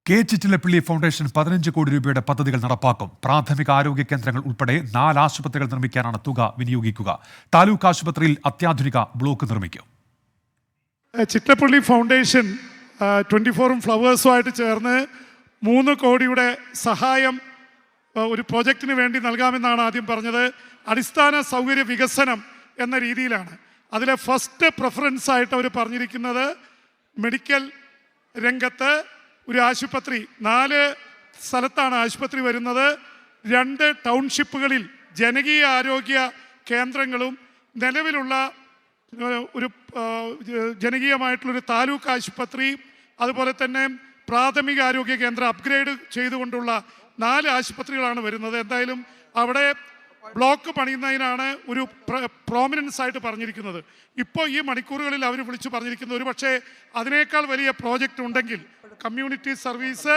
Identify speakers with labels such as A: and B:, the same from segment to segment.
A: K Chittilappilly foundation 15 കോടി രൂപയുടെ പദ്ധതികൾ നടപ്പാക്കും. പ്രാഥമിക ആരോഗ്യ കേന്ദ്രങ്ങൾ ഉൾപ്പെടെ 4 ആശുപത്രികൾ നിർമ്മിക്കാനാണ് തുക വിനിയോഗിക്കുക. താലൂക്ക് ആശുപത്രിയിൽ അത്യാധുനിക ബ്ലോക്ക് നിർമ്മിക്കും.
B: ചിറ്റിലപ്പള്ളി ഫൗണ്ടേഷൻ 24 ഫ്ലവേഴ്സുമായിട്ട് ചേർന്ന് 3 കോടിയുടെ സഹായം ഒരു പ്രോജക്റ്റിന് വേണ്ടി നൽകാമെന്നാണ് ആദ്യം പറഞ്ഞത്. അടിസ്ഥാന സൗകര്യ വികസനം എന്ന രീതിയിലാണ്. അതിലെ ഫസ്റ്റ് പ്രിഫറൻസ് ആയിട്ട് അവർ പറഞ്ഞിരിക്കുന്നത് മെഡിക്കൽ രംഗത്ത് ഒരു ആശുപത്രി, 4 സ്ഥലത്താണ് ആശുപത്രി വരുന്നത്. 2 ടൗൺഷിപ്പുകളിൽ ജനകീയ ആരോഗ്യ കേന്ദ്രങ്ങളും നിലവിലുള്ള ഒരു ജനകീയമായിട്ടുള്ളൊരു താലൂക്ക് ആശുപത്രി, അതുപോലെ തന്നെ പ്രാഥമിക ആരോഗ്യ കേന്ദ്രം അപ്ഗ്രേഡ് ചെയ്തുകൊണ്ടുള്ള 4 ആശുപത്രികളാണ് വരുന്നത്. എന്തായാലും അവിടെ ബ്ലോക്ക് പണിയുന്നതിനാണ് ഒരു പ്രോമിനൻസ് ആയിട്ട് പറഞ്ഞിരിക്കുന്നത്. ഇപ്പോൾ ഈ മണിക്കൂറുകളിൽ അവർ വിളിച്ചു പറഞ്ഞിരിക്കുന്നത് ഒരു പക്ഷേ അതിനേക്കാൾ വലിയ പ്രോജക്റ്റ് ഉണ്ടെങ്കിൽ കമ്മ്യൂണിറ്റി സർവീസ്,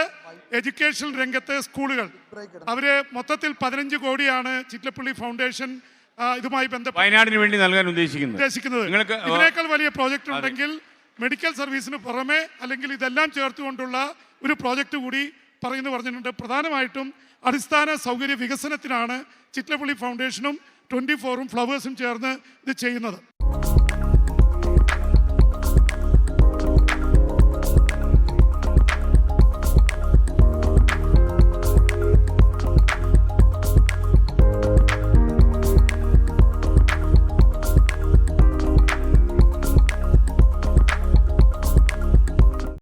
B: എഡ്യൂക്കേഷൻ രംഗത്തെ സ്കൂളുകൾ, അവർ മൊത്തത്തിൽ 15 കോടിയാണ് ചിറ്റിലപ്പള്ളി ഫൗണ്ടേഷൻ ഇതുമായി ബന്ധപ്പെട്ട്
C: വയനാടിന് വേണ്ടി നൽകാൻ ഉദ്ദേശിക്കുന്നത്.
B: ഇതിനേക്കാൾ വലിയ പ്രോജക്റ്റ് ഉണ്ടെങ്കിൽ മെഡിക്കൽ സർവീസിന് പുറമെ അല്ലെങ്കിൽ ഇതെല്ലാം ചേർത്തുകൊണ്ടുള്ള ഒരു പ്രോജക്റ്റ് കൂടി പറഞ്ഞിട്ടുണ്ട്. പ്രധാനമായിട്ടും അടിസ്ഥാന സൗകര്യ വികസനത്തിനാണ് ചിറ്റിലപ്പള്ളി ഫൗണ്ടേഷനും 24 ഫ്ലവേഴ്സും ചേർന്ന് ഇത് ചെയ്യുന്നത്.